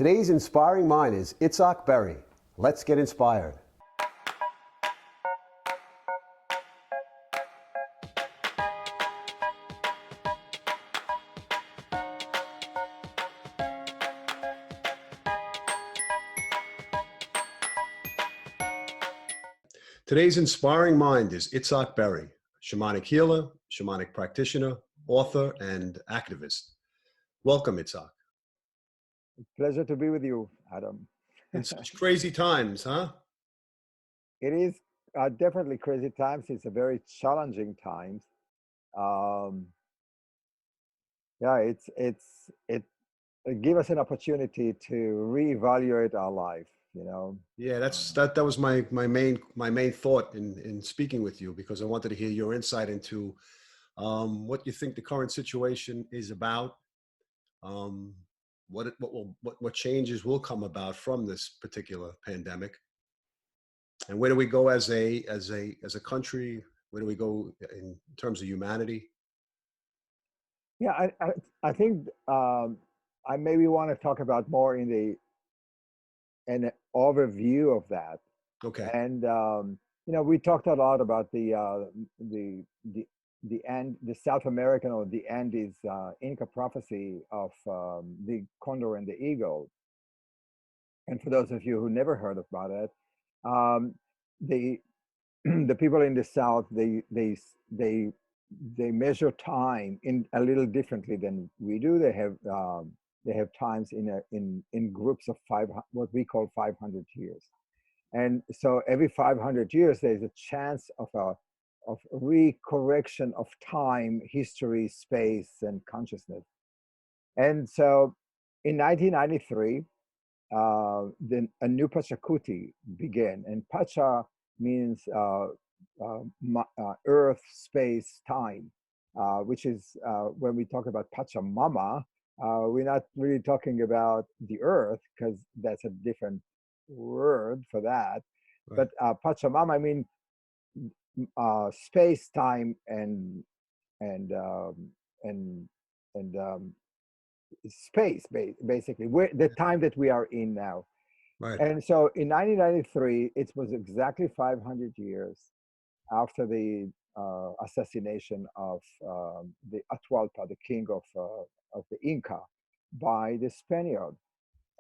Today's inspiring mind is Itzhak Beery. Let's get inspired. Today's inspiring mind is Itzhak Beery, shamanic healer, shamanic practitioner, author, and activist. Welcome, Itzhak. Pleasure to be with you, Adam. In such crazy times, huh? It is definitely crazy times. It's a very challenging times. It give us an opportunity to reevaluate our life. Yeah, that was my main thought in speaking with you, because I wanted to hear your insight into what you think the current situation is about. What changes will come about from this particular pandemic, and where do we go as a country? Where do we go in terms of humanity? Yeah, I think I maybe want to talk about more in an overview of that. Okay. And we talked a lot about the end, the South American, or the Andes Inca prophecy of the condor and the eagle. And for those of you who never heard about it, the the people in the South, they measure time in a little differently than we do. They have times in groups of what we call 500 years. And so every 500 years, there's a chance of recorrection of time, history, space, and consciousness. And so in 1993, a new Pachacuti began. And Pacha means earth, space, time, which is when we talk about Pachamama, we're not really talking about the earth, because that's a different word for that. Right. But Pachamama, I mean space, time, and space, basically, the time that we are in now. Right. And so in 1993, it was exactly 500 years after the assassination of the Atahualpa, the king of the Inca, by the Spaniard.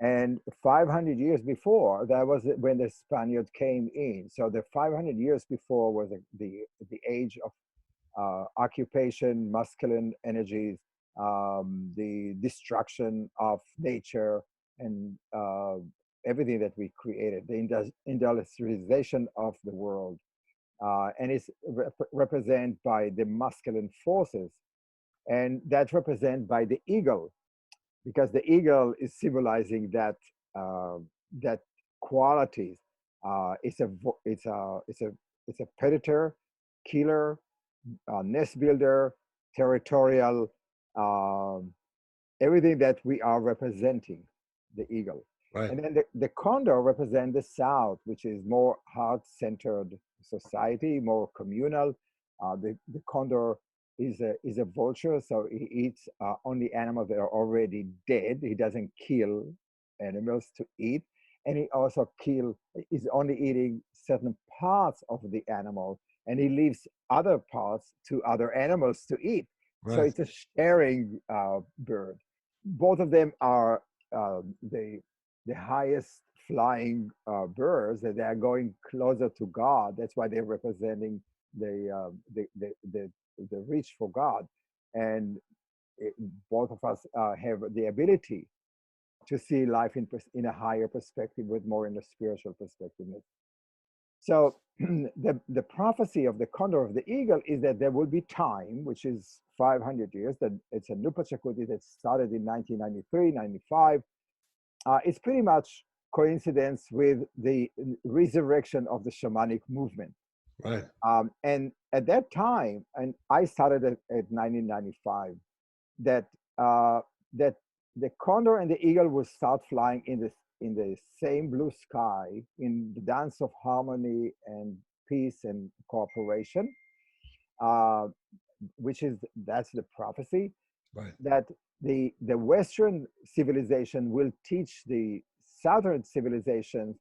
And 500 years before, that was when the Spaniard came in. So the 500 years before was the age of occupation, masculine energies, the destruction of nature, and everything that we created, the industrialization of the world. And it's represented by the masculine forces. And that's represented by the eagle, because the eagle is symbolizing that qualities. It's a predator, killer, nest builder, territorial, everything that we are representing, the eagle. Right. And then the condor represents the South, which is more heart-centered society, more communal. The condor is a vulture, so he eats only animals that are already dead. He doesn't kill animals to eat, and he also is only eating certain parts of the animal, and he leaves other parts to other animals to eat. Right. So it's a sharing bird. Both of them are the highest flying birds, that they are going closer to God. That's why they're representing the reach for God. And both of us have the ability to see life in a higher perspective, with more in a spiritual perspective. So the prophecy of the condor of the eagle is that there will be time, which is 500 years, that it's a new Pachacuti that started in 1993, 95. It's pretty much coincidence with the resurrection of the shamanic movement. Right. And at that time, and I started at 1995, that the condor and the eagle will start flying in the same blue sky, in the dance of harmony and peace and cooperation, that's the prophecy. Right. That the Western civilization will teach the Southern civilizations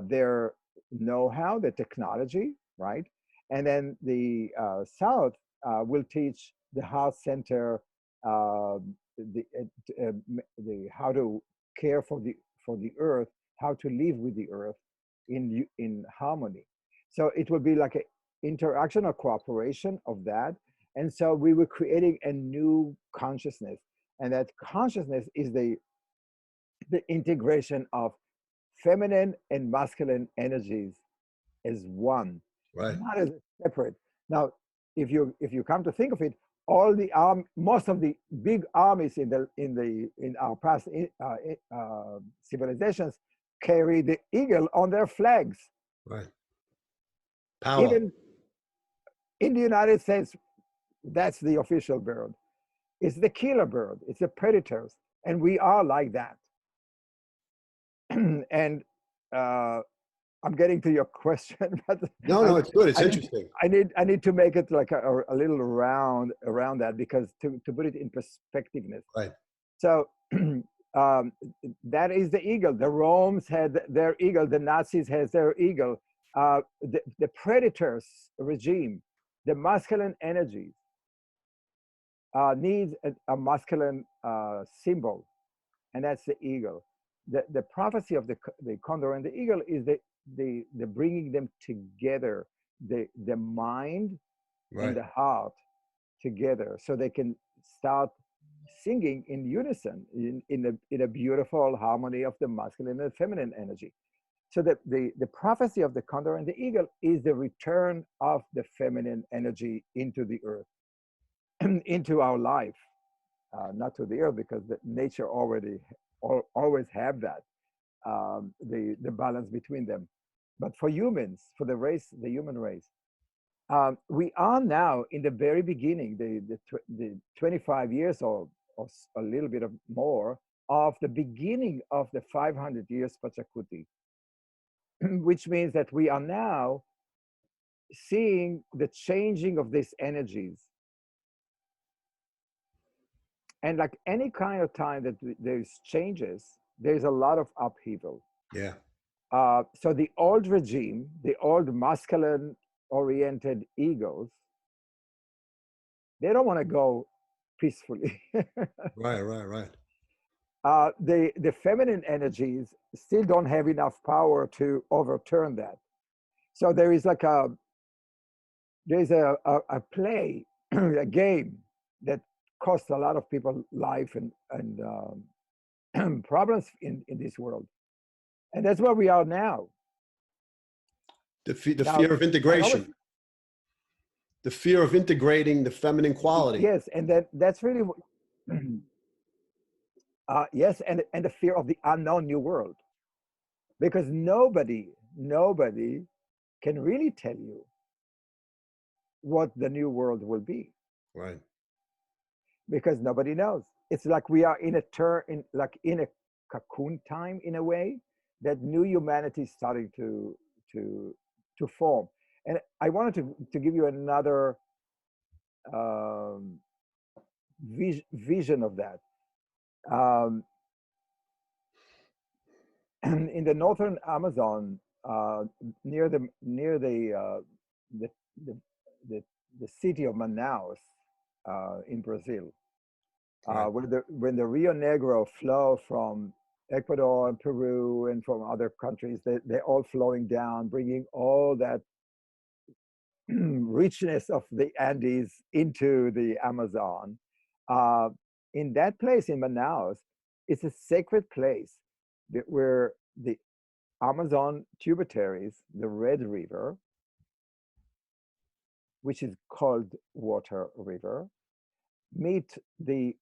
their know-how, the technology, right? And then the South will teach the heart center, uh, the how to care for the earth, how to live with the earth in harmony. So it will be like an interaction or cooperation of that. And so we were creating a new consciousness, and that consciousness is the integration of feminine and masculine energies as one, Right. not as separate. Now, if you come to think of it, all the most of the big armies in our past civilizations carry the eagle on their flags. Right. Power. Even in the United States, that's the official bird. It's the killer bird. It's the predators, and we are like that. And I'm getting to your question, but No, it's good. It's interesting. I need to make it like a little around that, because to put it in perspectiveness. Right. So that is the eagle. The Romans had their eagle. The Nazis has their eagle. The predators regime, the masculine energies needs a masculine symbol, and that's the eagle. The prophecy of the condor and the eagle is the bringing them together, the mind Right. and the heart together, so they can start singing in unison in a beautiful harmony of the masculine and feminine energy. So the prophecy of the condor and the eagle is the return of the feminine energy into the earth, into our life, not to the earth, because the nature always have that, the balance between them. But for humans, for the human race, we are now in the very beginning, the 25 years or a little bit of more of the beginning of the 500 years Pachacuti, which means that we are now seeing the changing of these energies. And like any kind of time that there's changes, there's a lot of upheaval. Yeah. So the old regime, the old masculine oriented egos, they don't want to go peacefully. Right. The feminine energies still don't have enough power to overturn that. So there's a play, a game that costs a lot of people life and problems in this world. And that's where we are now. The fear of integration. The fear of integrating the feminine quality. Yes, and that's really yes, and the fear of the unknown new world, because nobody can really tell you what the new world will be, Right. because nobody knows. It's like we are in a cocoon time, in a way, that new humanity is starting to form. And I wanted to give you another vision of that. In the northern Amazon, near the the, the, the city of Manaus in Brazil, Right. when the Rio Negro flow from Ecuador and Peru and from other countries, they're all flowing down, bringing all that richness of the Andes into the Amazon. In that place in Manaus, it's a sacred place where the Amazon tributaries, the Red River, which is called Water River, meet the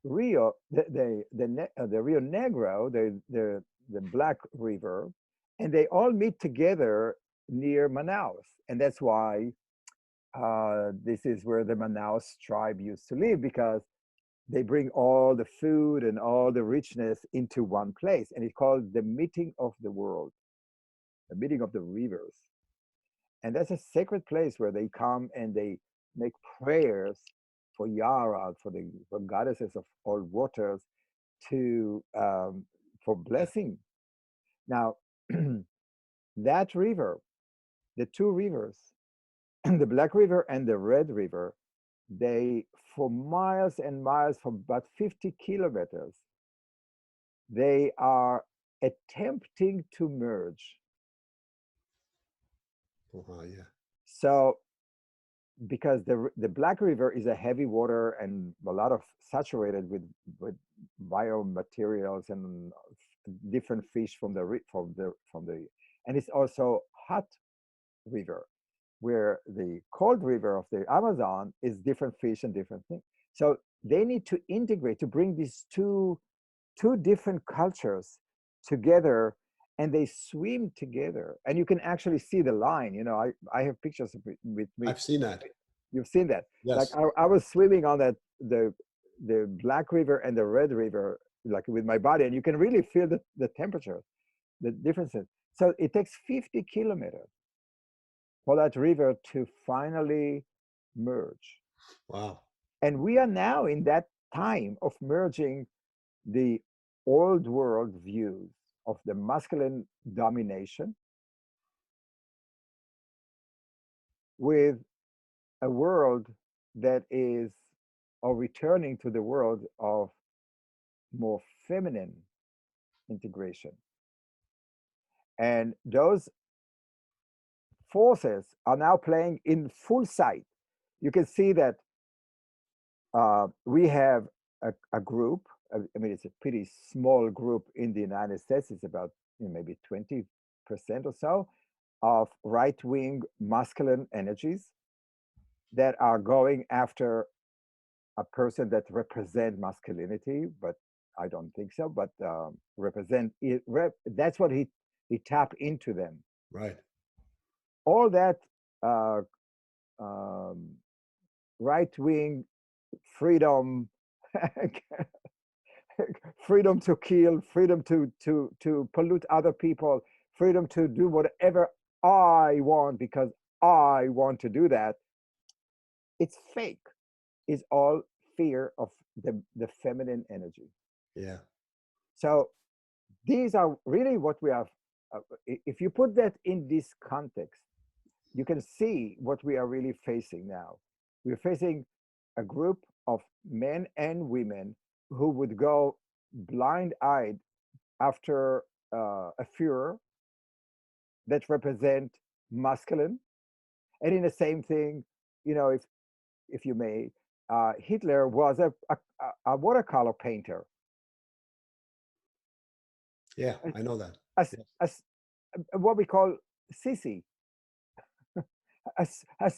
Rio, the Rio Negro, the Black River, and they all meet together near Manaus, and that's why this is where the Manaus tribe used to live, because they bring all the food and all the richness into one place, and it's called the meeting of the world, the meeting of the rivers. And that's a sacred place where they come and they make prayers Yara, for goddesses of all waters, to for blessing. Now, that river, the two rivers, the Black River and the Red River, they, for miles and miles, for about 50 kilometers, they are attempting to merge. Yeah. So, because the Black River is a heavy water and a lot of saturated with biomaterials and different fish from the, and it's also hot river, where the cold river of the Amazon is different fish and different things. So they need to integrate to bring these two different cultures together, and they swim together. And you can actually see the line. You know, I have pictures of it with me. I've seen that. You've seen that. Like Yes. I was swimming on that the Black River and the Red River, like with my body, and you can really feel the temperature, the differences. So it takes 50 kilometers for that river to finally merge. Wow. And we are now in that time of merging the old world views of the masculine domination with a world that is, or returning to the world of more feminine integration. And those forces are now playing in full sight. You can see that we have a group. I mean, it's a pretty small group in the United States. It's about maybe 20% or so of right-wing masculine energies that are going after a person that represent masculinity, but I don't think so. But represent it. That's what he tapped into them. Right. All that uh, um, right-wing freedom, freedom to kill, freedom to pollute other people, freedom to do whatever I want because I want to do that. It's fake. It's all fear of the feminine energy. Yeah. So these are really what we have. If you put that in this context, you can see what we are really facing now. We're facing a group of men and women who would go blind-eyed after a Führer that represent masculine, and in the same thing, you know, if you may, Hitler was a watercolor painter. Yeah, I know that. As, Yes. as what we call sissy, a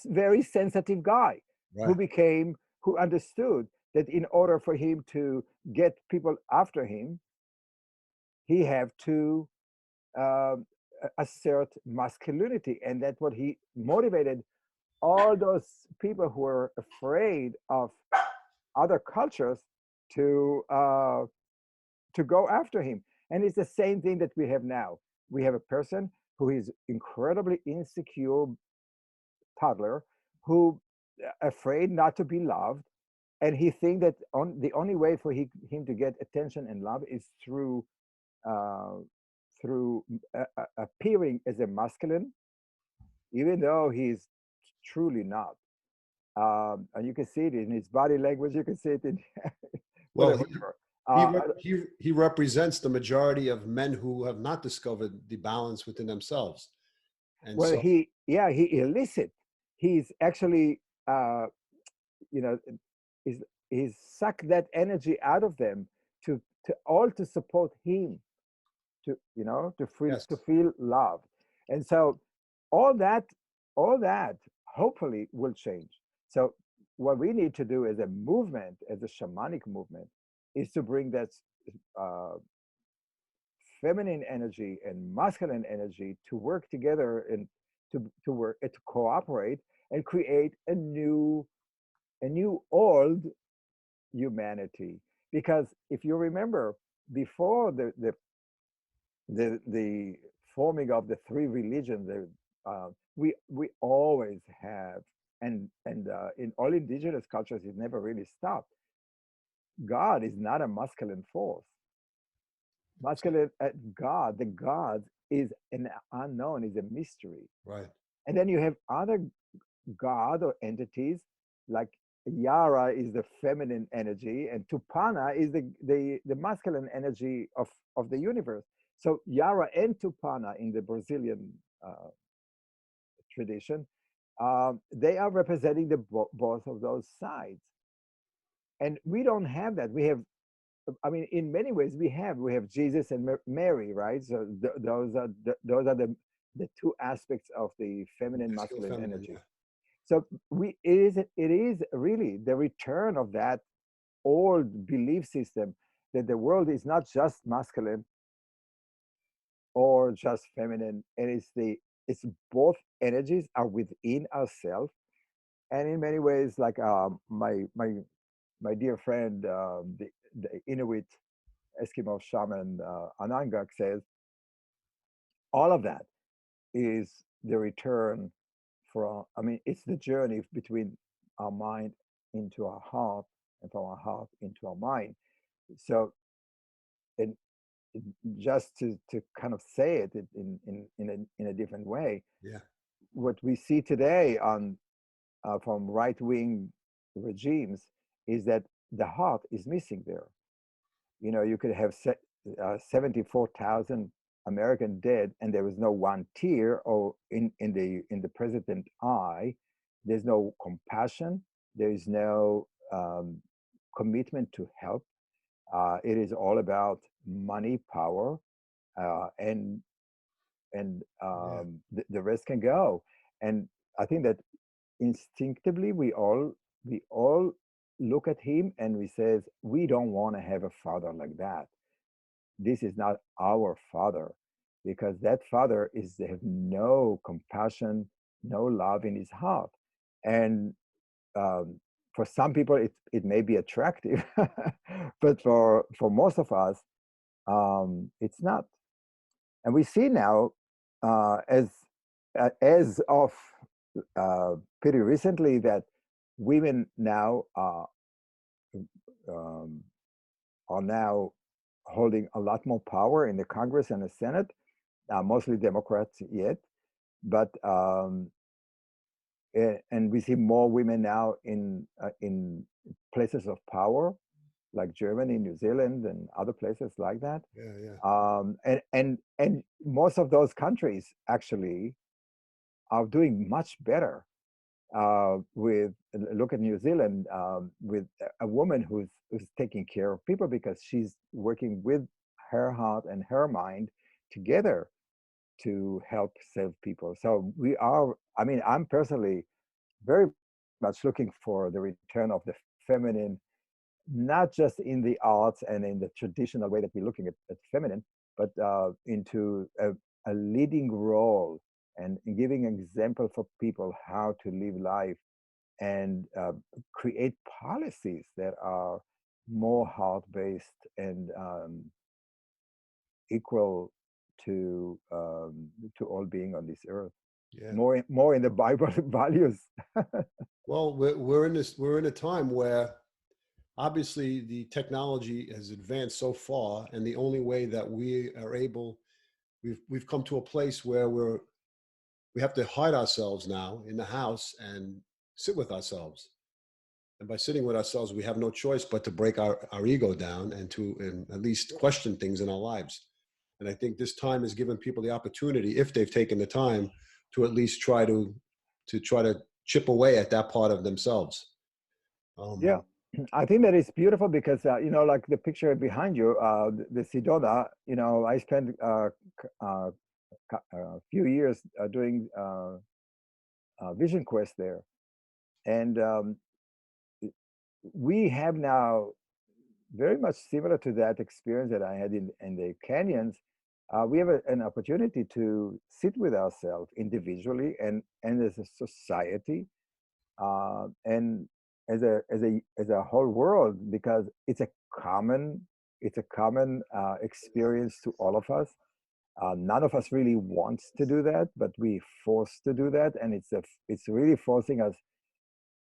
very sensitive guy who Right. became, who understood that in order for him to get people after him, he have to um, assert masculinity, and that's what he motivated all those people who were afraid of other cultures to uh, to go after him. And it's the same thing that we have now. We have a person who is incredibly insecure toddler who afraid not to be loved, and he think that the only way for him to get attention and love is through uh, appearing as a masculine, even though he's truly not. And you can see it in his body language. You can see it in Well, whatever. he, Uh, he represents the majority of men who have not discovered the balance within themselves. And well, so, he elicit. He's actually, you know, he's sucked that energy out of them to support him, to yes. to feel loved. And so all that all that hopefully will change. So what we need to do as a movement, as a shamanic movement, is to bring that uh, feminine energy and masculine energy to work together and to work to cooperate and create a new old humanity. Because if you remember, before the forming of the three religions, we always have and in all indigenous cultures, it never really stopped. God is not a masculine force. Masculine God, the God is an unknown, is a mystery. Right. And then you have other God or entities like Yara is the feminine energy, and Tupana is the masculine energy of the universe. So Yara and Tupana in the Brazilian tradition, they are representing the both of those sides. And we don't have that. We have, I mean, in many ways, we have Jesus and Mary, right? So those are the two aspects of the feminine Masculine, masculine feminine, energy. yeah. So it is really the return of that old belief system that the world is not just masculine or just feminine, and it's both energies are within ourselves. And in many ways, like my dear friend, the Inuit Eskimo shaman Anangak says, all of that is the return from, I mean, it's the journey between our mind into our heart and from our heart into our mind. So, and just to kind of say it in a different way, Yeah. what we see today on from right wing regimes is that the heart is missing there. You know, you could have 74,000 American dead, and there was no one tear or in the president's eye. There's no compassion. There is no commitment to help. It is all about money, power, and Yeah. the rest can go. And I think that instinctively we all look at him and we says we don't want to have a father like that. This is not our father, because that father is they have no compassion, no love in his heart. And um, for some people it may be attractive, but for most of us it's not. And we see now, as of pretty recently, that women now um, are now holding a lot more power in the Congress and the Senate, mostly Democrats yet, but and we see more women now in places of power, like Germany, New Zealand, and other places like that. Yeah. Yeah. And most of those countries actually are doing much better. With look at New Zealand, with a woman who's taking care of people because she's working with her heart and her mind together to help save people. So we are. I mean, I'm personally very much looking for the return of the feminine, not just in the arts and in the traditional way that we're looking at feminine, but into a leading role and giving an example for people how to live life and create policies that are more heart-based and equal to all being on this earth. Yeah. More in the Bible values. Well, we're in a time where obviously the technology has advanced so far, and the only way that we are able, we've come to a place where we have to hide ourselves now in the house and sit with ourselves. And by sitting with ourselves, we have no choice but to break our ego down and at least question things in our lives. And I think this time has given people the opportunity, if they've taken the time, to at least try to chip away at that part of themselves. Yeah, I think that is beautiful because like the picture behind you, the Sedona. I spent a few years doing Vision Quest there, and we have now very much similar to that experience that I had in the canyons. We have an opportunity to sit with ourselves individually and as a society, and as a whole world, because it's a common experience to all of us. None of us really wants to do that, but we forced to do that, and it's really forcing us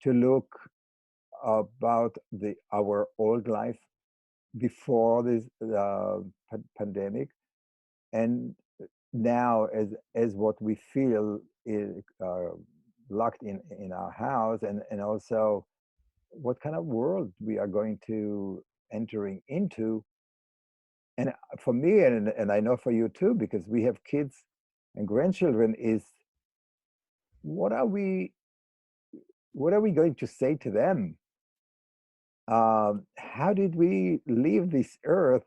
to look about our old life before this pandemic, and now as what we feel is locked in our house, and also what kind of world we are going to entering into. And for me, and I know for you too, because we have kids and grandchildren, is what are we going to say to them? How did we leave this earth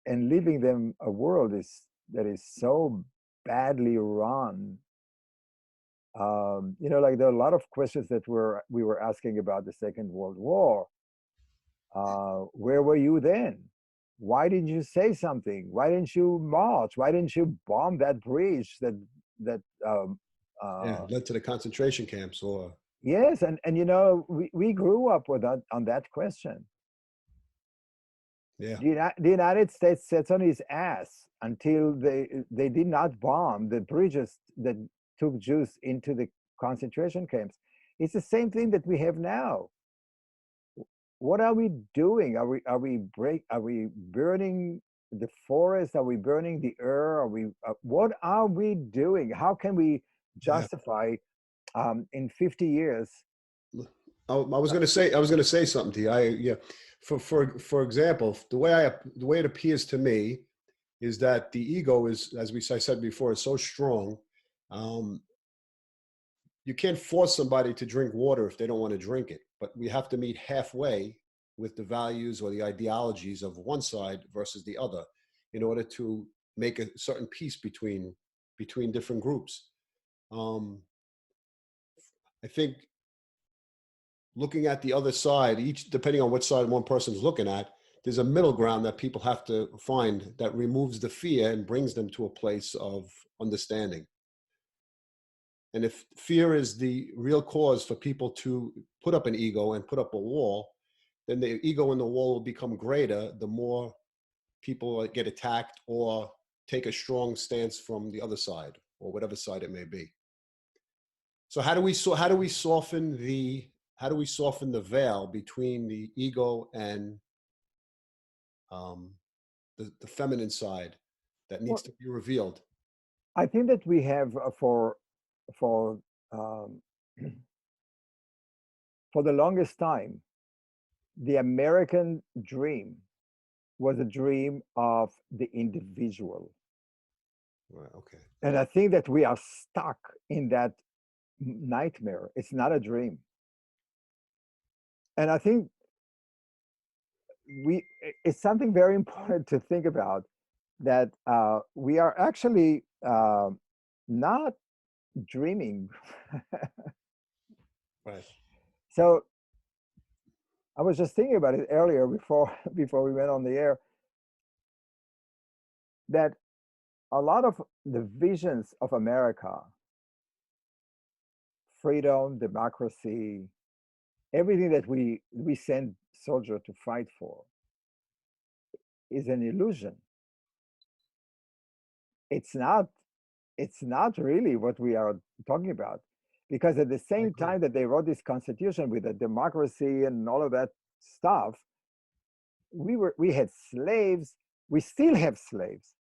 and leaving them a world that is so badly run? Like there are a lot of questions that we were asking about the Second World War. Where were you then? Why didn't you say something? Why didn't you march? Why didn't you bomb that bridge that Yeah, led to the concentration camps, or yes, and we grew up with that on that question. yeah, The United States sits on his ass until they did not bomb the bridges that took Jews into the concentration camps. It's the same thing that we have now. What are we doing? Are we burning the forest? Are we burning the air? What are we doing? How can we yeah. justify in 50 years? I was going to say something to you. Yeah, for example, the way it appears to me is that the ego is, as I said before, is so strong. You can't force somebody to drink water if they don't want to drink it, but we have to meet halfway with the values or the ideologies of one side versus the other in order to make a certain peace between different groups. I think looking at the other side, each depending on what side one person's looking at, there's a middle ground that people have to find that removes the fear and brings them to a place of understanding. And if fear is the real cause for people to put up an ego and put up a wall, then the ego and the wall will become greater the more people get attacked or take a strong stance from the other side or whatever side it may be. So how do we soften the veil between the ego and the feminine side that needs Well, to be revealed? I think that we have for um, for the longest time, the American dream was a dream of the individual. Right. Okay. And I think that we are stuck in that nightmare. It's not a dream. And I think it's something very important to think about, that we are actually not dreaming. Right. So I was just thinking about it earlier before we went on the air, that a lot of the visions of America, freedom, democracy, everything that we send soldiers to fight for, is an illusion. It's not really what we are talking about, because at the I same agree. time that they wrote this constitution with the democracy and all of that stuff, we had slaves. We still have slaves.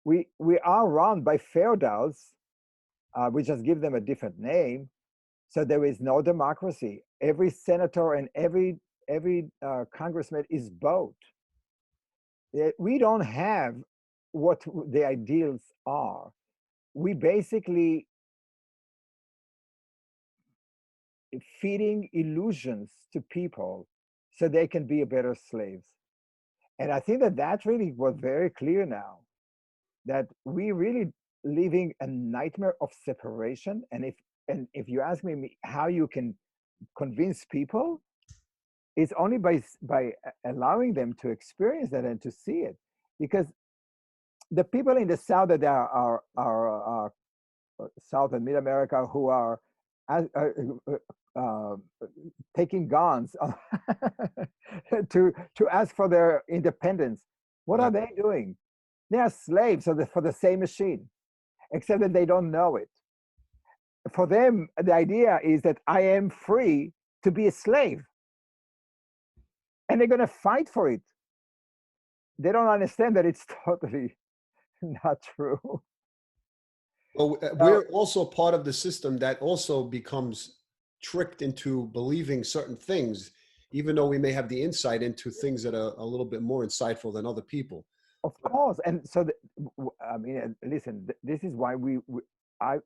We are run by feudals. We just give them a different name. So there is no democracy. Every senator and every congressman is bought. We don't have what the ideals are. We basically feeding illusions to people so they can be better slaves. And I think that really was very clear now, that we really living a nightmare of separation. And if you ask me how you can convince people, it's only by allowing them to experience that and to see it. Because the people in the South that are South and Mid America who are uh, taking guns to ask for their independence, what are Right. they doing? They are slaves for the same machine, except that they don't know it. For them, the idea is that I am free to be a slave, and they're going to fight for it. They don't understand that it's totally not true. Well, we're also part of the system that also becomes tricked into believing certain things, even though we may have the insight into things that are a little bit more insightful than other people. Of course, and so I mean, listen. This is why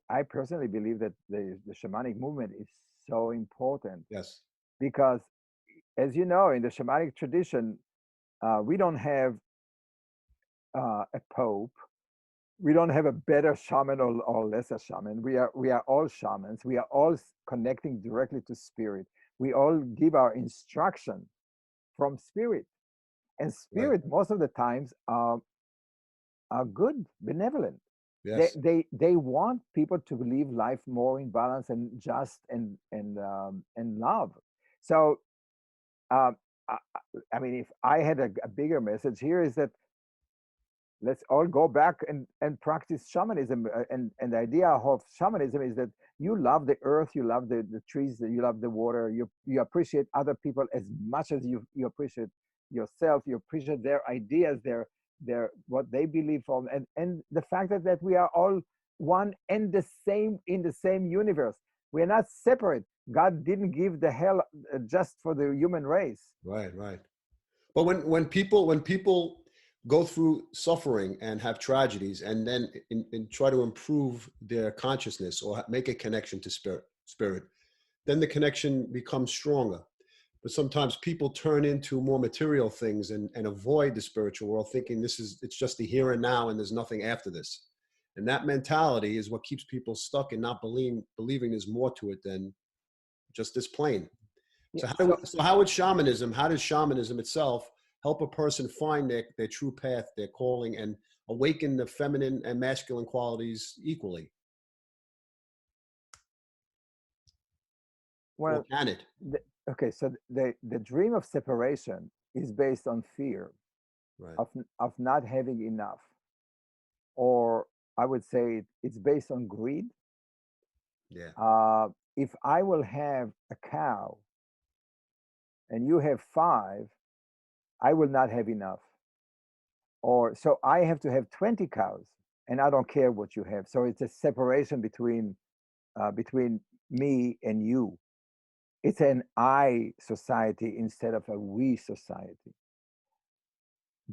I personally believe that the shamanic movement is so important, Yes. because, as you know, in the shamanic tradition, we don't have a pope. We don't have a better shaman or lesser shaman. We are all shamans. We are all connecting directly to spirit. We all give our instruction from spirit, and Right. spirit most of the times are good, benevolent. They, Yes. they they want people to live life more in balance and just and love. So um, I, I mean, if I had a bigger message here, is that let's all go back and practice shamanism. And the idea of shamanism is that you love the earth, you love the trees, you love the water, you appreciate other people as much as you appreciate yourself, you appreciate their ideas, their what they believe from, and the fact that we are all one and the same in the same universe. We're not separate. God didn't give the hell just for the human race. Right. Right. But when people go through suffering and have tragedies, and then try to improve their consciousness or make a connection to spirit, then the connection becomes stronger. But sometimes people turn into more material things and avoid the spiritual world, thinking it's just the here and now and there's nothing after this. And that mentality is what keeps people stuck and not believing there's more to it than just this plane. Yeah, So how does shamanism itself help a person find their true path, their calling, and awaken the feminine and masculine qualities equally? Or well, can it? okay, so the dream of separation is based on fear Right. of not having enough, or I would say it's based on greed. Yeah. If I will have a cow and you have five, I will not have enough. Or so I have to have 20 cows, and I don't care what you have. So it's a separation between me and you. It's an I society instead of a we society.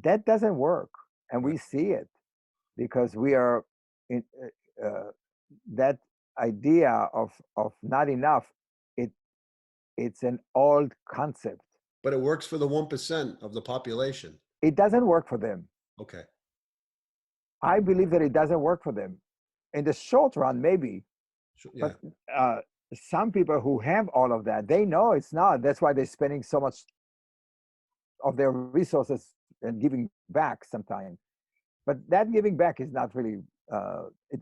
That doesn't work, and Right. we see it because we are in that idea of not enough. It it's an old concept. But it works for the 1% of the population. It doesn't work for them. Okay. I believe that it doesn't work for them. In the short run, maybe, but Yeah. uh, some people who have all of that, they know it's not. That's why they're spending so much of their resources and giving back sometimes. But that giving back is not really,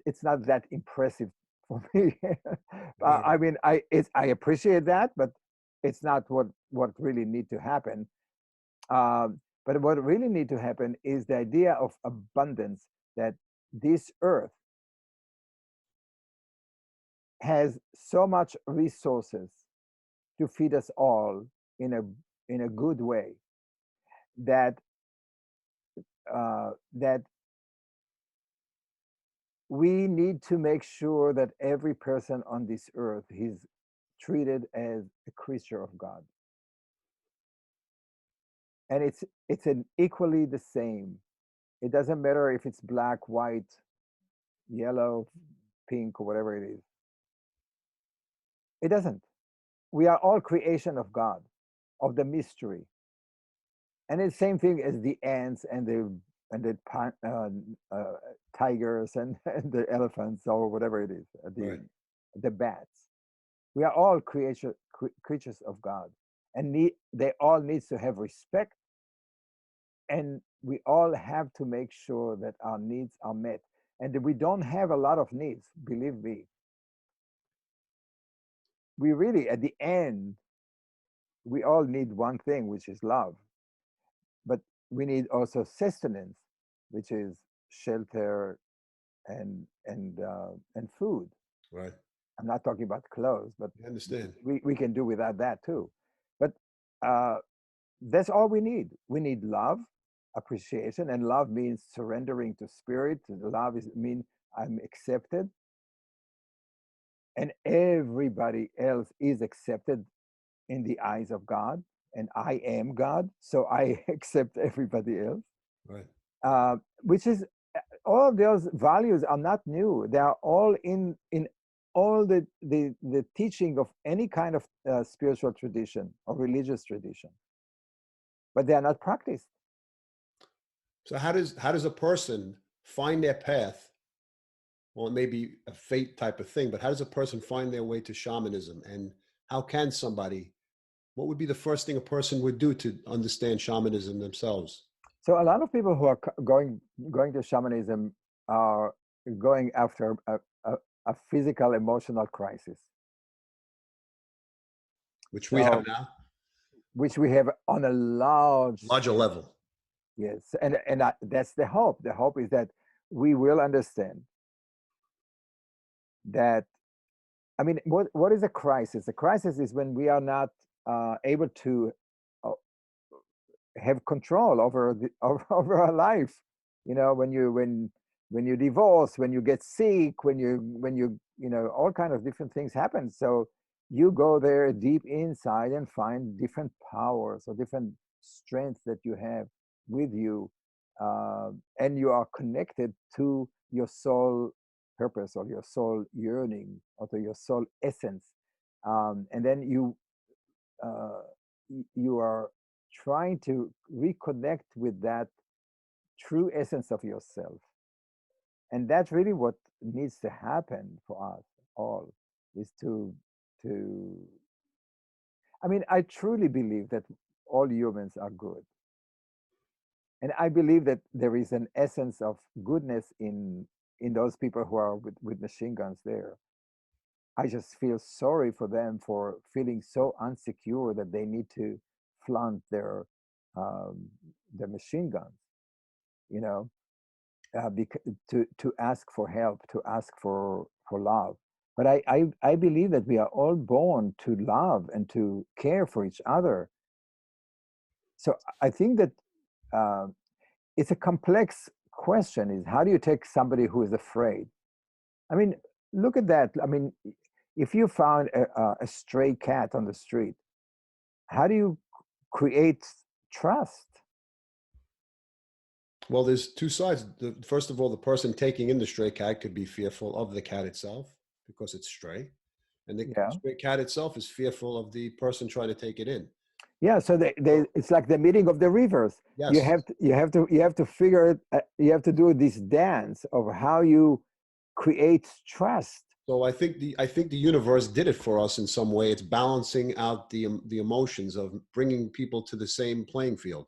it's not that impressive for me. Right. I mean, I appreciate that, but it's not what really need to happen. But what really need to happen is the idea of abundance, that this earth has so much resources to feed us all in a good way, that that we need to make sure that every person on this earth is treated as a creature of God, and it's an equally the same. It doesn't matter if it's black, white, yellow, pink, or whatever it is. It doesn't. We are all creation of God, of the mystery. And it's the same thing as the ants and the tigers and the elephants or whatever it is, Right. the bats. We are all creatures of God, and they all needs to have respect, and we all have to make sure that our needs are met. And we don't have a lot of needs, believe me. We really, at the end, we all need one thing, which is love. But we need also sustenance, which is shelter and food. Right. I'm not talking about clothes, but I understand. we can do without that too. But uh, that's all we need. We need love, appreciation, and love means surrendering to spirit. Love is mean I'm accepted, and everybody else is accepted in the eyes of God, and I am God, so I accept everybody else. Right. Which is all of those values are not new. They are all in all the teaching of any kind of spiritual tradition or religious tradition, but they are not practiced. So how does a person find their path? Well, it may be a fate type of thing, but how does a person find their way to shamanism? And how can somebody, what would be the first thing a person would do to understand shamanism themselves? So a lot of people who are going to shamanism are going after a physical emotional crisis. Which we have So now, which we have on a large larger scale. level. Yes, and that's the hope. The hope is that we will understand that. I mean, what is a crisis? A crisis is when we are not able to uh, have control over over our life. You know, when you divorce, when you get sick, when you you know, all kind of different things happen. So you go there deep inside and find different powers or different strengths that you have with you, and you are connected to your soul purpose or your soul yearning or to your soul essence, and then uh, you are trying to reconnect with that true essence of yourself. And that's really what needs to happen for us all, is to I mean, I truly believe that all humans are good. And I believe that there is an essence of goodness in those people who are with machine guns there. I just feel sorry for them for feeling so unsecure that they need to flaunt um, their machine guns, you know, to ask for help, to ask for love. But I believe that we are all born to love and to care for each other. So I think that uh, it's a complex question. Is how do you take somebody who is afraid? I mean, look at that. I mean, if you found a stray cat on the street, how do you create trust? Well, there's two sides. First of all, the person taking in the stray cat could be fearful of the cat itself because it's stray. And the Yeah. stray cat itself is fearful of the person trying to take it in. Yeah, so So, it's like the meeting of the rivers. yes. You have to figure it. You have to do this dance of how you create trust. So I think the universe did it for us in some way. It's balancing out the emotions of bringing people to the same playing field.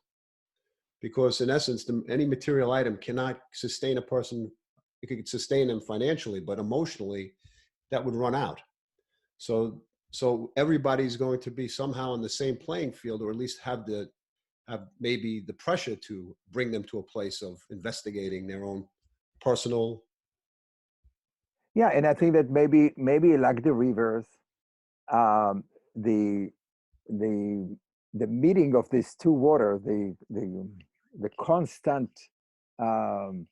Because in essence, any material item cannot sustain a person. It could sustain them financially, but emotionally, that would run out. So so everybody's going to be somehow on the same playing field, or at least have maybe the pressure to bring them to a place of investigating their own personal. Yeah, and I think that maybe like the rivers, um, the the the meeting of these two water, the constant um,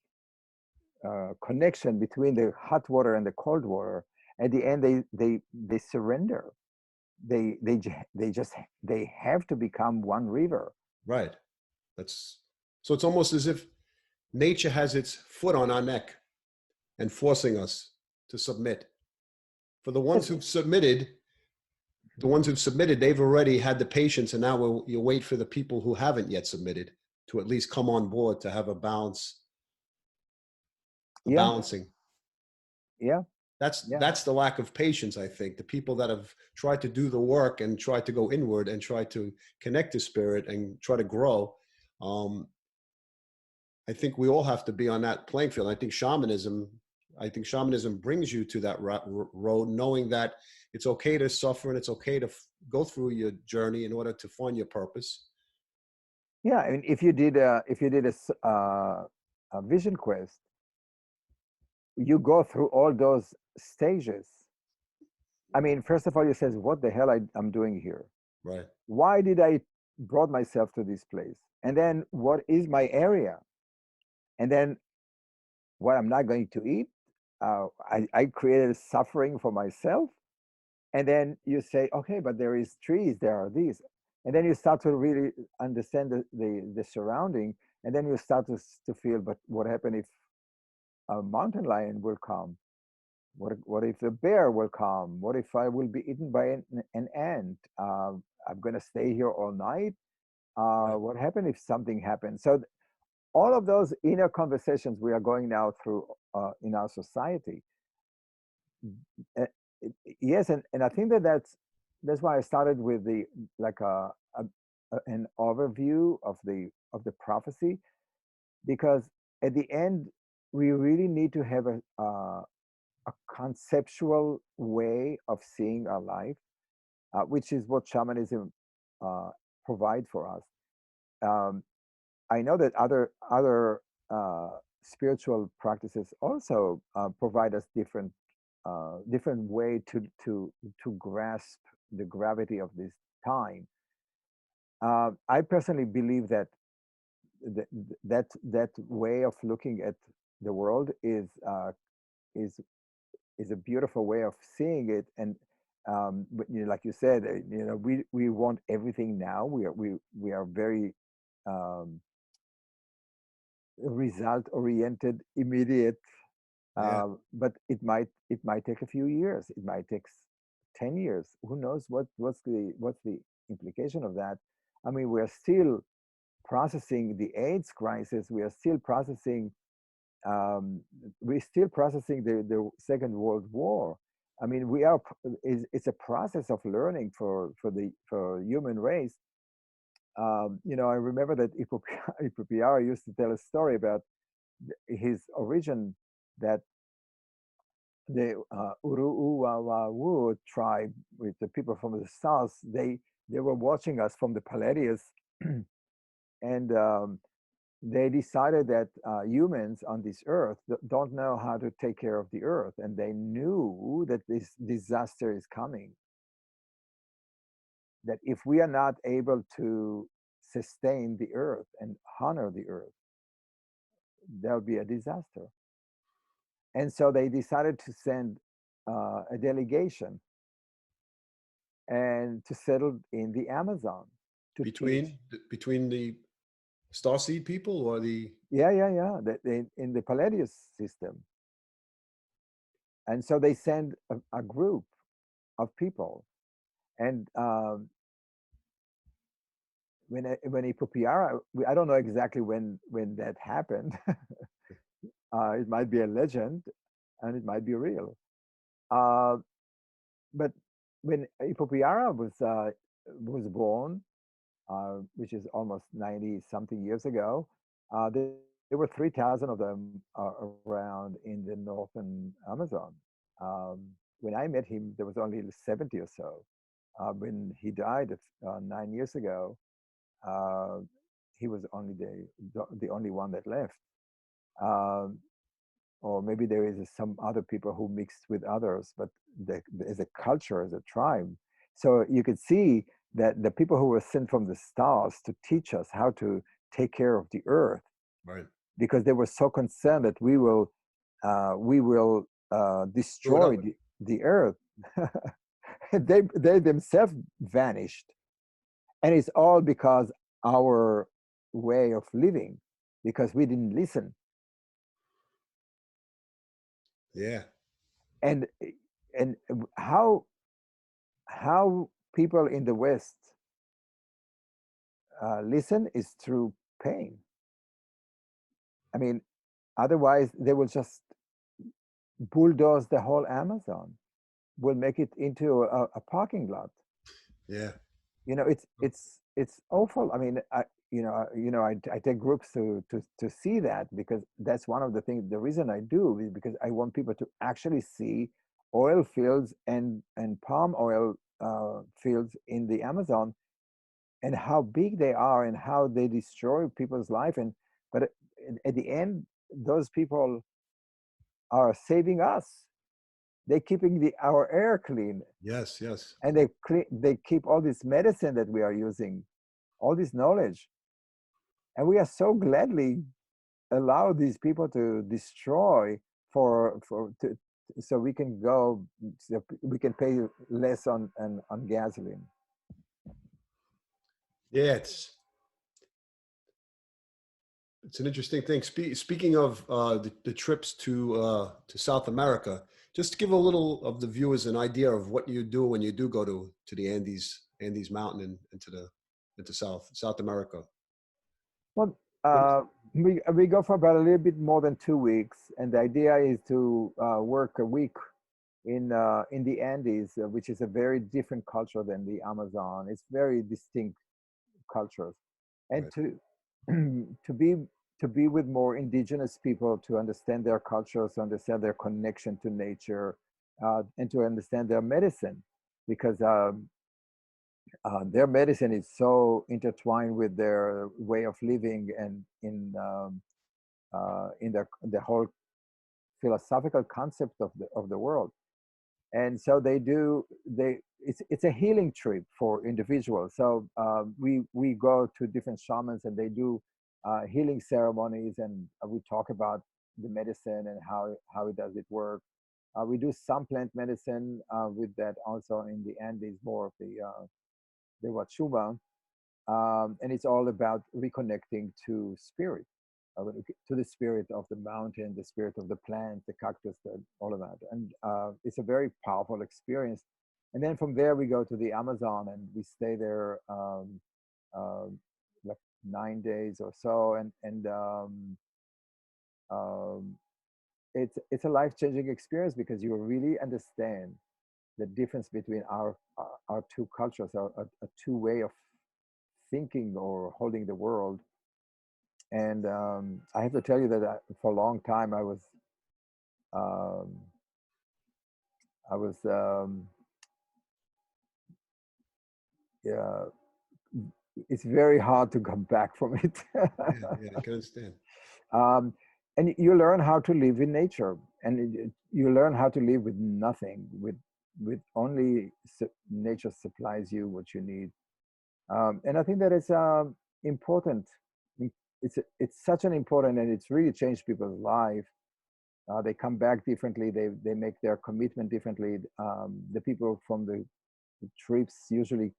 connection between the hot water and the cold water. At the end, they surrender. They just they have to become one river. Right. That's so it's almost as if nature has its foot on our neck and forcing us to submit. For the ones Yes. who've submitted, they've already had the patience, and now you wait for the people who haven't yet submitted to at least come on board to have a Yeah, balancing. yeah, That's yeah. that's the lack of patience, I think. The people that have tried to do the work and tried to go inward and try to connect to spirit and try to grow. Um, I think we all have to be on that playing field. I think shamanism brings you to that road, knowing that it's okay to suffer and it's okay to go through your journey in order to find your purpose. Yeah, and if you did a vision quest, you go through all those stages. I mean, first of all, you says, what the hell I'm doing here? Right. Why did I brought myself to this place? And then what is my area? And then what I'm not going to eat? I created suffering for myself. And then you say, okay, but there is trees, there are these. And then you start to really understand the surrounding. And then you start to feel, but what happened if a mountain lion will come? What if the bear will come? What if I will be eaten by an ant? I'm going to stay here all night. Right. What happened if something happens? So all of those inner conversations we are going now through in our society. Uh, yes, and I think that's why I started with the like an overview of the prophecy, because at the end we really need to have a conceptual way of seeing our life, which is what shamanism uh, provide for us. Um, I know that other spiritual practices also provide us different way to grasp the gravity of this time. I personally believe that that way of looking at the world is is a beautiful way of seeing it. And but, like you said, we want everything now. We are very um, result oriented, immediate. Yeah. But it might take a few years. It might take 10 years. Who knows what's the implication of that? I mean, we're still processing the AIDS crisis. We are still processing. We're still processing the Second World War. I mean, it's a process of learning for human race. I remember that Ipupiara used to tell a story about his origin, that the Uruuwawu tribe, with the people from the south, they were watching us from the Palladius, and they decided that humans on this earth don't know how to take care of the earth, and they knew that this disaster is coming. That if we are not able to sustain the earth and honor the earth, there'll be a disaster. And so they decided to send a delegation and to settle in the Amazon to teach. Between the starseed people or the Yeah. In the Palladius system. And so they send a group of people. And when Ipupiara, I don't know exactly when that happened. It might be a legend, and it might be real. Uh, but when Ipupiara was born, which is almost 90 something years ago. There were 3,000 of them around in the northern Amazon. When I met him, there was only 70 or so. When he died 9 years ago, uh, he was only the only one that left. Um, or maybe there is some other people who mixed with others, but as a culture, as a tribe. So you could see that the people who were sent from the stars to teach us how to take care of the earth, right. because they were so concerned that we will Screw it destroy up. the earth. They themselves vanished, and it's all because our way of living, because we didn't listen. Yeah. and and how people in the West listen is through pain. I mean, otherwise they will just bulldoze the whole Amazon, will make it into a parking lot. Yeah. It's awful. I mean, I take groups to see that, because that's one of the things. The reason I do is because I want people to actually see oil fields and palm oil fields in the Amazon, and how big they are and how they destroy people's life. And but at the end, those people are saving us. They're keeping our air clean, Yes, yes. and they keep all this medicine that we are using, all this knowledge, and we are so gladly allow these people to destroy so we can go, so we can pay less on gasoline. Yeah, it's an interesting thing. Speaking of the trips to South America, just to give a little of the viewers an idea of what you do when you do go to the Andes Mountain and into South America. Well, What is, we go for about a little bit more than 2 weeks, and the idea is to work a week in the Andes, which is a very different culture than the Amazon. It's very distinct cultures, and right, to be to be with more indigenous people, to understand their cultures, to understand their connection to nature, and to understand their medicine, because their medicine is so intertwined with their way of living, and in the whole philosophical concept of the world. And so it's a healing trip for individuals. So we go to different shamans, and they do healing ceremonies, and we talk about the medicine and how it does it work. We do some plant medicine with that also in the Andes, more of the Wachuma, and it's all about reconnecting to spirit, to the spirit of the mountain, the spirit of the plant, the cactus, all of that. And it's a very powerful experience. And then from there we go to the Amazon, and we stay there uh, like 9 days or so, and um, it's a life-changing experience, because you really understand the difference between our two cultures, our two way of thinking or holding the world. And I have to tell you that for a long time um, I was yeah, it's very hard to come back from it. yeah, yeah, I can understand. um, and you learn how to live in nature, and you learn how to live with nothing, with only nature supplies you what you need. And I think that it's important. It's such an important, and it's really changed people's life. They come back differently. They make their commitment differently. The people from the trips usually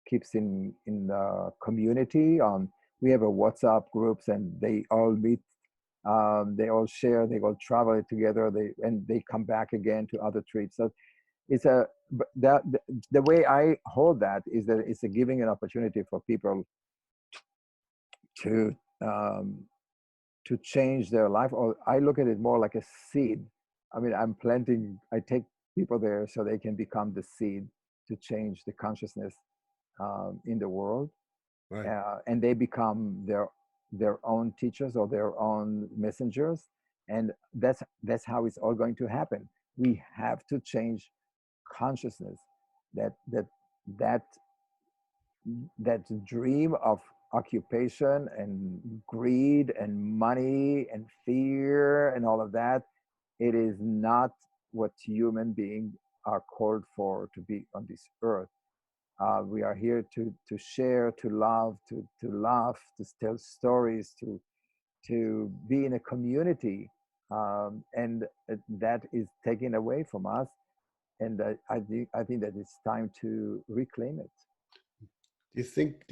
keeps in the community. We have a WhatsApp groups, and they all meet. They all share. They all travel together. They come back again to other trips. So it's the way I hold that is that it's a giving an opportunity for people to um, to change their life. Or I look at it more like a seed. I mean, I take people there so they can become the seed to change the consciousness in the world, Right. and they become their own teachers or their own messengers. And that's how it's all going to happen. We have to change consciousness, that that that that dream of occupation and greed and money and fear and all of that. It is not what human beings are called for, to be on this earth. We are here to share, to love, to laugh, to tell stories, to be in a community, and that is taken away from us. And I think that it's time to reclaim it. Do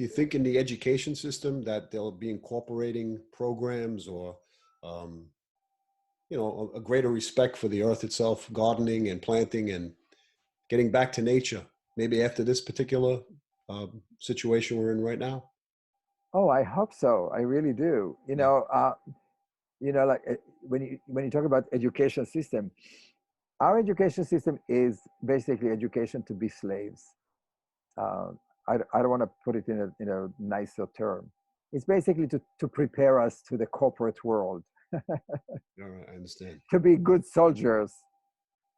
you think in the education system that they'll be incorporating programs or um, a greater respect for the earth itself, gardening and planting and getting back to nature, maybe after this particular situation we're in right now? Oh, I hope so. I really do. Yeah. Like when you talk about education system, our education system is basically education to be slaves. Uh, I don't want to put it in a nicer term. It's basically to prepare us to the corporate world, All right, I understand. to be good soldiers.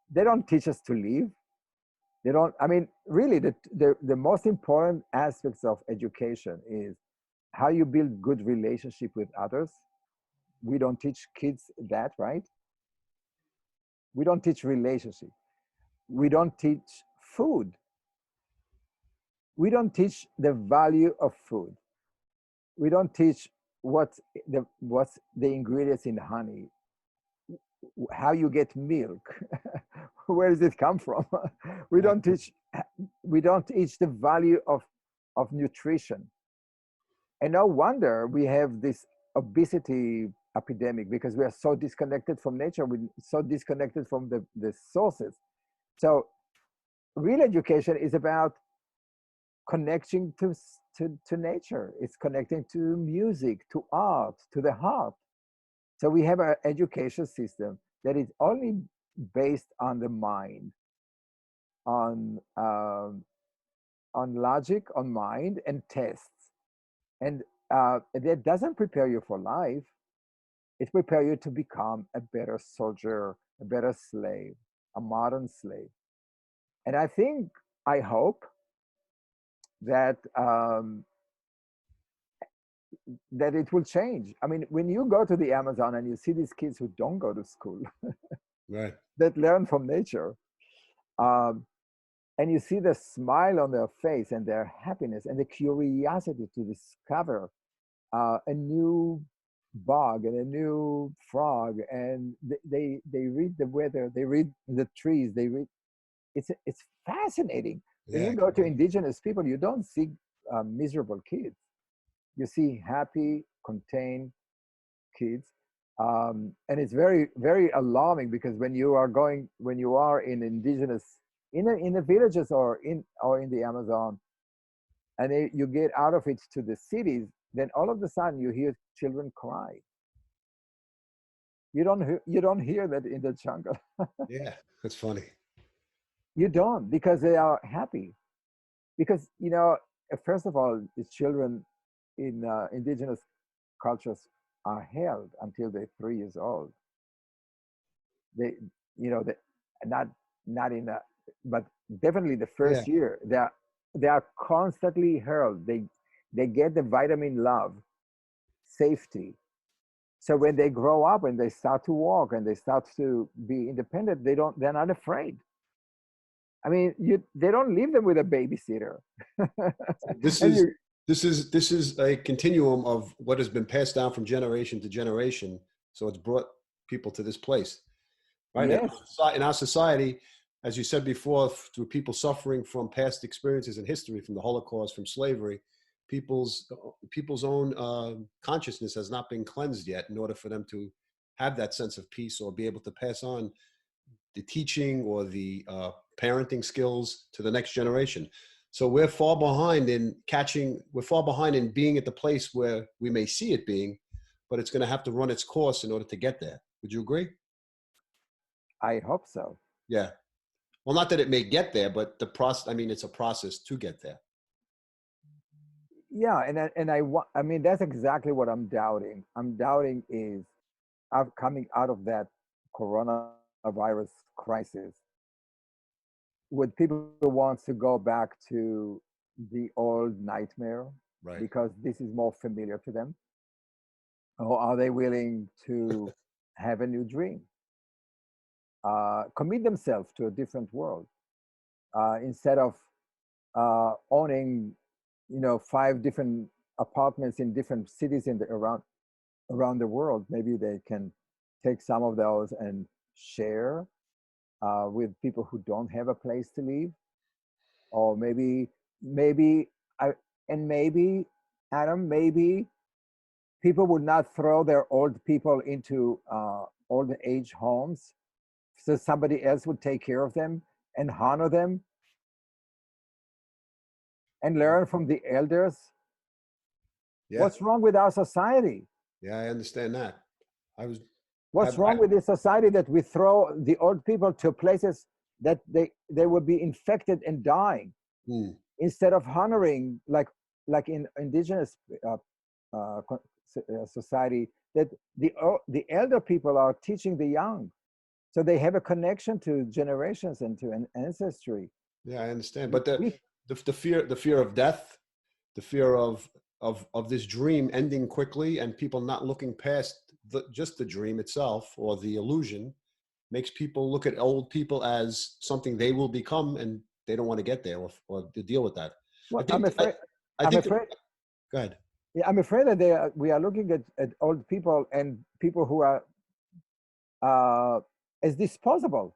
They don't teach us to live. They don't. I mean, really, the most important aspects of education is how you build good relationship with others. We don't teach kids that, right? We don't teach relationship. we don't teach food. We don't teach the value of food. We don't teach what's the ingredients in honey, how you get milk, where does it come from? we Right. don't teach we don't teach the value of nutrition. And no wonder we have this obesity epidemic, because we are so disconnected from nature, we're so disconnected from the sources. So real education is about connecting to nature. It's connecting to music, to art, to the heart. So we have an education system that is only based on the mind, on logic, on mind, and tests, and that doesn't prepare you for life. It prepares you to become a better soldier, a better slave, a modern slave. And I hope that that it will change. I mean, when you go to the Amazon and you see these kids who don't go to school, Right. that learn from nature, um, and you see the smile on their face and their happiness and the curiosity to discover a new bug and a new frog, and they read the weather, they read the trees, they read. It's fascinating. When Yeah. you go to indigenous people, you don't see miserable kids. You see happy, contained kids, and it's very, very alarming, because when you are in indigenous, in the villages, or in the Amazon, and you get out of it to the cities, then all of a sudden you hear children cry. You don't hear that in the jungle. Yeah. That's funny. You don't, because they are happy. Because first of all, the children in indigenous cultures are held until they're 3 years old. They, they not not in a, but definitely the Yeah. first year they are constantly held. They get the vitamin love, safety. So when they grow up and they start to walk and they start to be independent, they're not afraid. I mean, they don't leave them with a babysitter. This and is you this is a continuum of what has been passed down from generation to generation. So it's brought people to this place, right? And Yes, in our society, as you said before, through people suffering from past experiences in history, from the Holocaust, from slavery, people's own consciousness has not been cleansed yet in order for them to have that sense of peace or be able to pass on the teaching or the parenting skills to the next generation. So we're far behind in we're far behind in being at the place where we may see it being, but it's going to have to run its course in order to get there. Would you agree? I hope so. Yeah. Well, not that it may get there, but the process, I mean, it's a process to get there. Yeah, I mean, that's exactly what I'm doubting. I'm doubting is coming out of that coronavirus crisis, would people want to go back to the old nightmare Right. because this is more familiar to them? Or are they willing to have a new dream, commit themselves to a different world, instead of owning, 5 different apartments in different cities around the world? Maybe they can take some of those and share with people who don't have a place to live. Or maybe I and maybe Adam, maybe people would not throw their old people into old age homes, so somebody else would take care of them and honor them and learn from the elders. Yeah. What's wrong with our society? Yeah. I understand that. I was, What's wrong with this society that we throw the old people to places that they would be infected and dying, hmm, instead of honoring, like in indigenous society, that the elder people are teaching the young, so they have a connection to generations and to an ancestry. yeah, I understand. we, But we the fear of death, the fear of this dream ending quickly and people not looking past just the dream itself or the illusion makes people look at old people as something they will become, and they don't want to get there or to deal with that. Well, I think, I I'm think, afraid, go ahead. yeah, I'm afraid that we are looking at old people and people who are as disposable,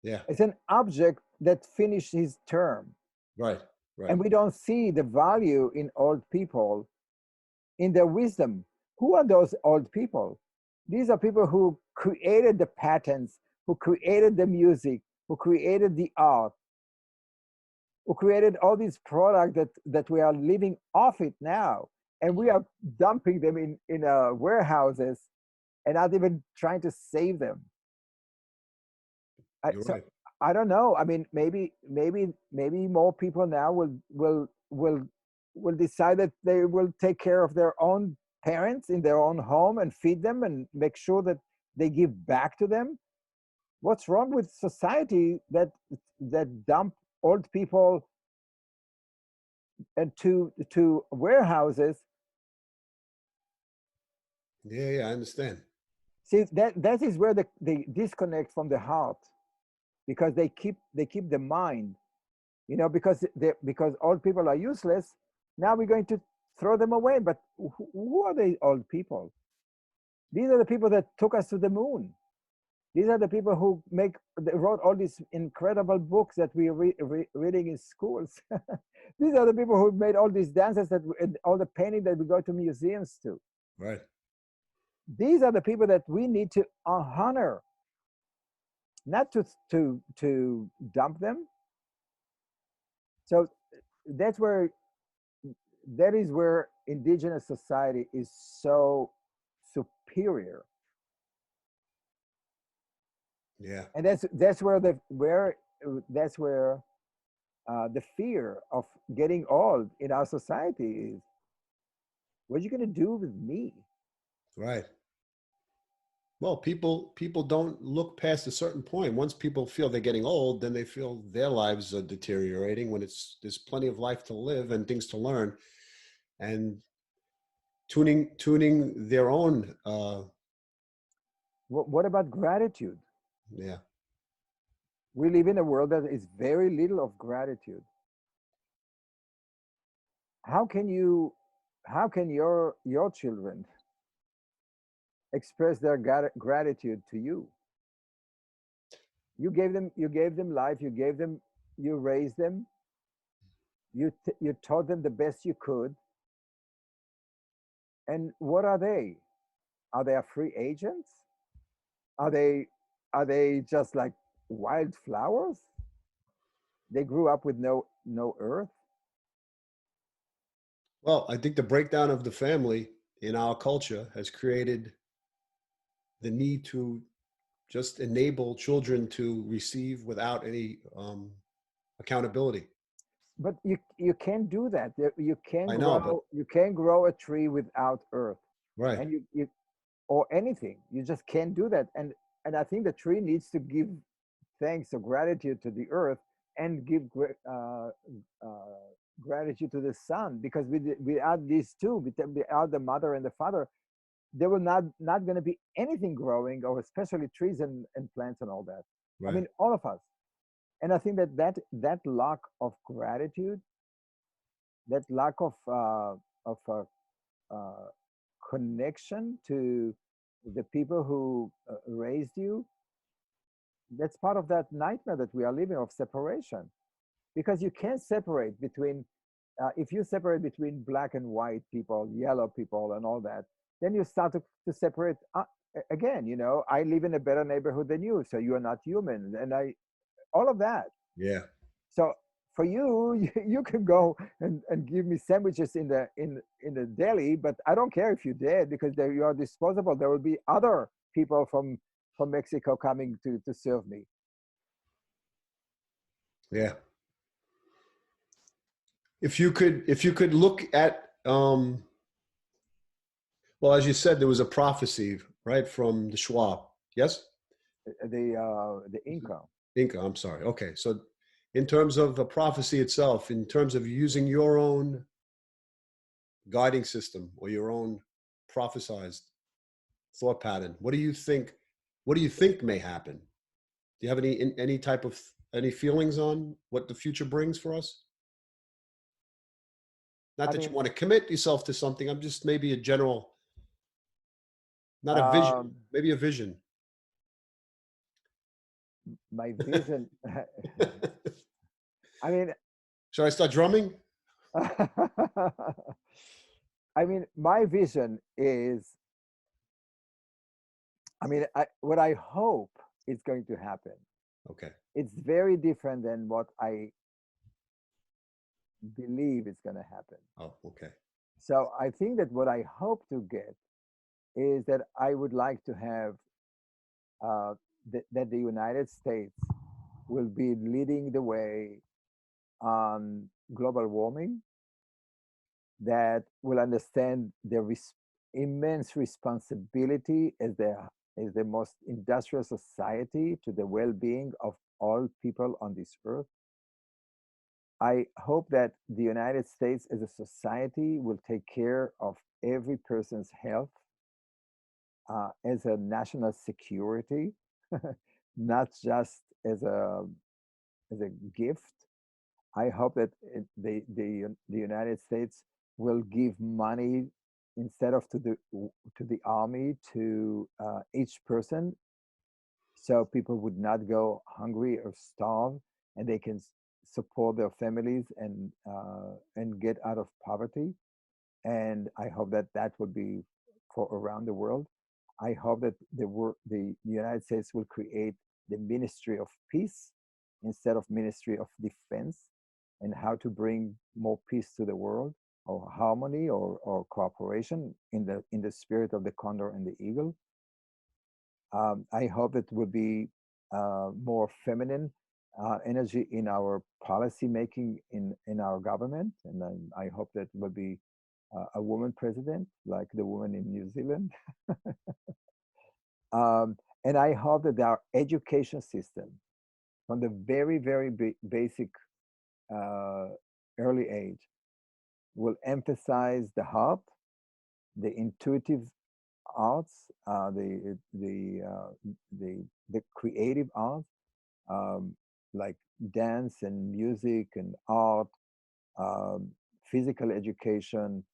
Yeah, as an object that finished his term. right, right. And we don't see the value in old people, in their wisdom. Who are those old people? These are people who created the patents, who created the music, who created the art, who created all these products that we are living off it now. And we are dumping them in warehouses and not even trying to save them. You're So right. I don't know. I mean, maybe more people now will decide that they will take care of their own parents in their own home and feed them and make sure that they give back to them. What's wrong with society that dump old people and to warehouses? Yeah, yeah, I understand. See, that is where they disconnect from the heart, because they keep the mind, because old people are useless. Now we're going to throw them away. But who are the old people? These are the people that took us to the moon. These are the people who wrote all these incredible books that we are reading in schools. These are the people who made all these dances and all the painting that we go to museums to. Right. These are the people that we need to honor, not to dump them. So that's where that is where indigenous society is so superior. Yeah. And that's where the fear of getting old in our society is. What are you going to do with me? Right. Well, people don't look past a certain point. Once people feel they're getting old, then they feel their lives are deteriorating when there's plenty of life to live and things to learn, and tuning their own What about gratitude? yeah. We live in a world that is very little of gratitude. How can you, how can your children express their gratitude to you? You gave them life. You raised them. You taught them the best you could. And what are they? Are they free agents? Are they just like wildflowers? They grew up with no earth. Well, I think the breakdown of the family in our culture has created the need to just enable children to receive without any accountability. But you can't do that. I know, but You can grow a tree without earth, right, and you or anything. You just can't do that. And I think the tree needs to give thanks or gratitude to the earth, and give gratitude to the sun, because without these two, without the mother and the father, there will not going to be anything growing, or especially trees and plants and all that. I right, mean, all of us. And I think that lack of gratitude, that lack of uh, connection to the people who raised you, that's part of that nightmare that we are living, of separation. Because you can't separate between, if you separate between black and white people, yellow people, and all that, then you start to separate again. I live in a better neighborhood than you, so you are not human, and all of that. yeah, So for you, you can go and give me sandwiches in the deli, but I don't care if you're dead, because you are disposable. There will be other people from Mexico coming to serve me. yeah. If you could look at well, as you said, there was a prophecy, right, from the Schwab. Yes? The Inca. Inca, I'm sorry. Okay. So in terms of the prophecy itself, in terms of using your own guiding system or your own prophesized thought pattern, what do you think? what do you think may happen? Do you have any type of any feelings on what the future brings for us? Not I that you mean, want to commit yourself to something. I'm just maybe a general, not a vision, um, maybe a vision. my vision. I mean, Should I start drumming? I mean, my vision is. I mean, what I hope is going to happen. Okay. It's very different than what I believe is going to happen. Oh, okay. So I think that what I hope to get is that I would like to have uh, that the United States will be leading the way on global warming, that will understand the immense responsibility as the most industrial society to the well-being of all people on this earth. I hope that the United States as a society will take care of every person's health as a national security, not just as a gift. I hope that the United States will give money instead of to the army to each person, so people would not go hungry or starve, and they can support their families and get out of poverty. And I hope that that will be for around the world. I hope that the United States will create the Ministry of Peace instead of Ministry of Defense, and how to bring more peace to the world, or harmony, or cooperation in the spirit of the condor and the eagle. I hope it will be more feminine energy in our policy making in our government, and then I hope that will be a woman president, like the woman in New Zealand. And I hope that our education system, from the very, very basic uh, early age, will emphasize the heart, the intuitive arts, the creative arts, um, like dance and music and art, um, physical education,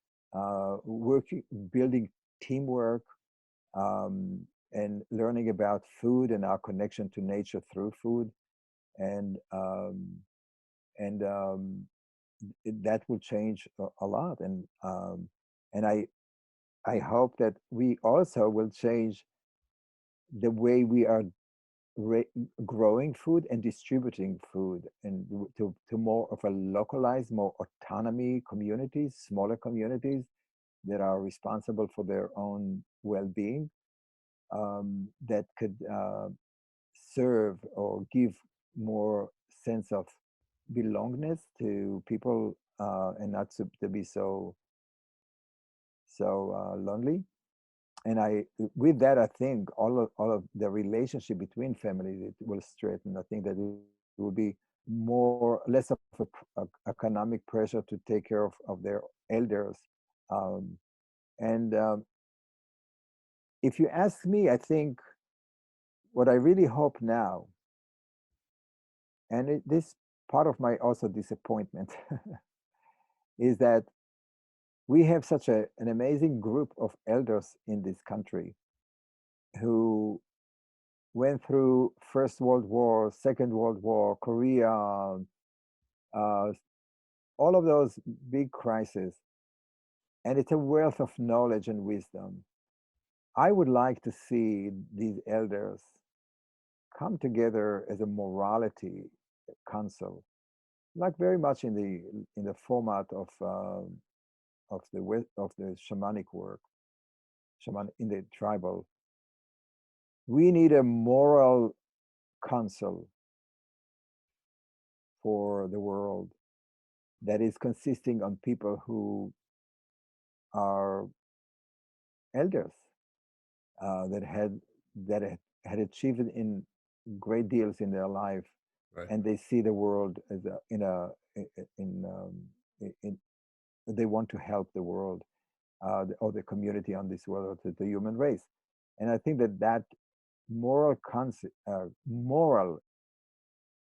working, building teamwork, um, and learning about food and our connection to nature through food, and um, and that will change a lot. And I hope that we also will change the way we are growing food and distributing food, and to more of a localized, more autonomy communities, smaller communities that are responsible for their own well-being, that could serve or give more sense of belongingness to people, and not to be so lonely. And with that, I think all of the relationship between families, it will straighten. I think that it will be less of economic pressure to take care of their elders. Um, and if you ask me, I think what I really hope now, and this part of my also disappointment, is that we have such an amazing group of elders in this country who went through First World War, Second World War, Korea, all of those big crises, and it's a wealth of knowledge and wisdom. I would like to see these elders come together as a morality council, like very much in the format of the shamanic work, in the tribal. We need a moral council for the world that is consisting on people who are elders, that had achieved in great deals in their life, Right. and they see the world as in they want to help the world, or the community on this world, or the human race. And I think that moral.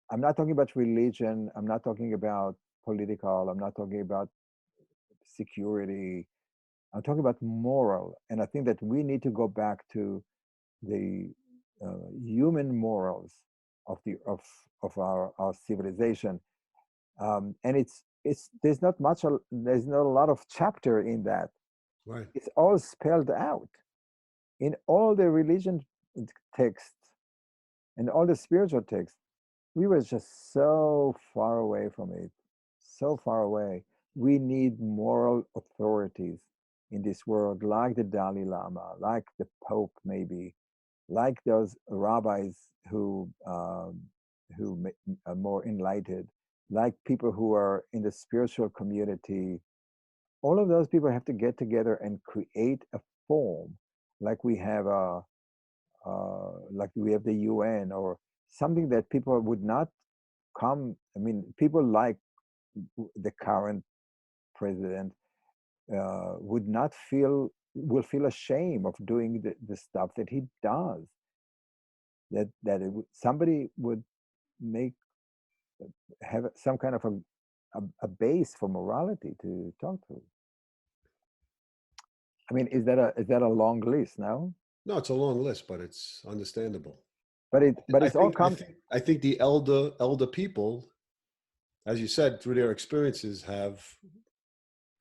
I'm not talking about religion. I'm not talking about political. I'm not talking about security. I'm talking about moral. And I think that we need to go back to the human morals of our civilization. And there's not much, there's not a lot of chapter in that. Right. It's all spelled out in all the religion texts and all the spiritual texts. We were just so far away from it, so far away. We need moral authorities in this world, like the Dalai Lama, like the Pope, maybe, like those rabbis who are more enlightened, like people who are in the spiritual community. All of those people have to get together and create a form, like we have the UN, or something that people would not come. I mean, people like the current president will feel ashamed of doing the stuff that he does. Somebody would make have some kind of a base for morality to talk to. I mean, is that a long list now? No, it's a long list, but it's understandable. But I it's all think I come. think I think the elder people, as you said, through their experiences, have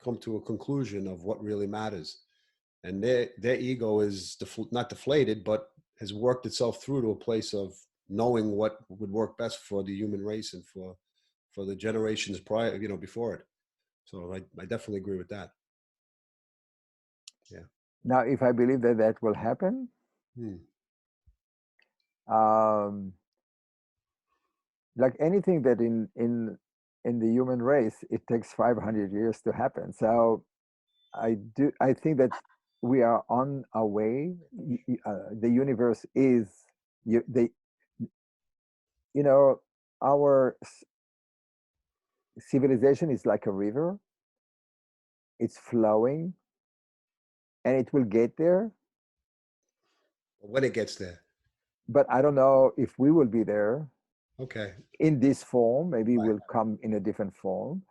come to a conclusion of what really matters, and their ego is not deflated, but has worked itself through to a place of knowing what would work best for the human race and for the generations prior, before it. So I definitely agree with that. Yeah. Now, if I believe that that will happen, Hmm. um, like anything that in the human race, it takes 500 years to happen. So I think that we are on our way. The universe is they you know our civilization is like a river. It's flowing, and it will get there. When it gets there. But I don't know if we will be there Okay. in this form. Maybe Right. we'll come in a different form.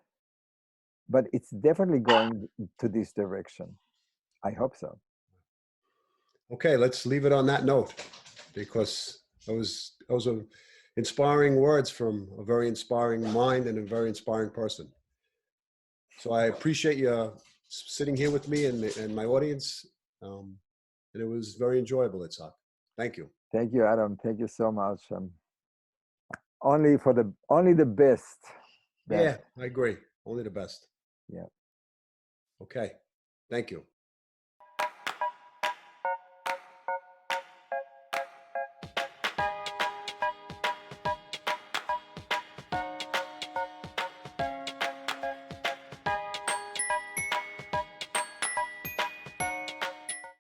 But it's definitely going to this direction. I hope so. Okay, let's leave it on that note, because those are inspiring words from a very inspiring mind and a very inspiring person. So I appreciate you sitting here with me and my audience, and it was very enjoyable, Itzhak. Thank you. Thank you, Adam. Thank you so much. Only the best. Yeah, Best. I agree. Only the best. Yeah. Okay. Thank you.